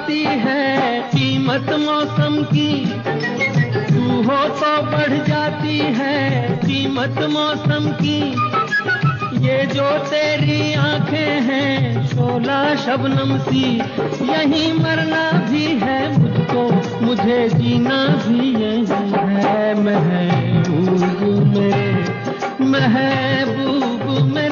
जाती है कीमत मौसम की, तू हो तो बढ़ जाती है कीमत मौसम की। ये जो तेरी आंखें हैं शोला शबनम सी, यहीं मरना भी है मुझको, मुझे जीना भी यही है। महबूब मेरे, महबूब मेरे।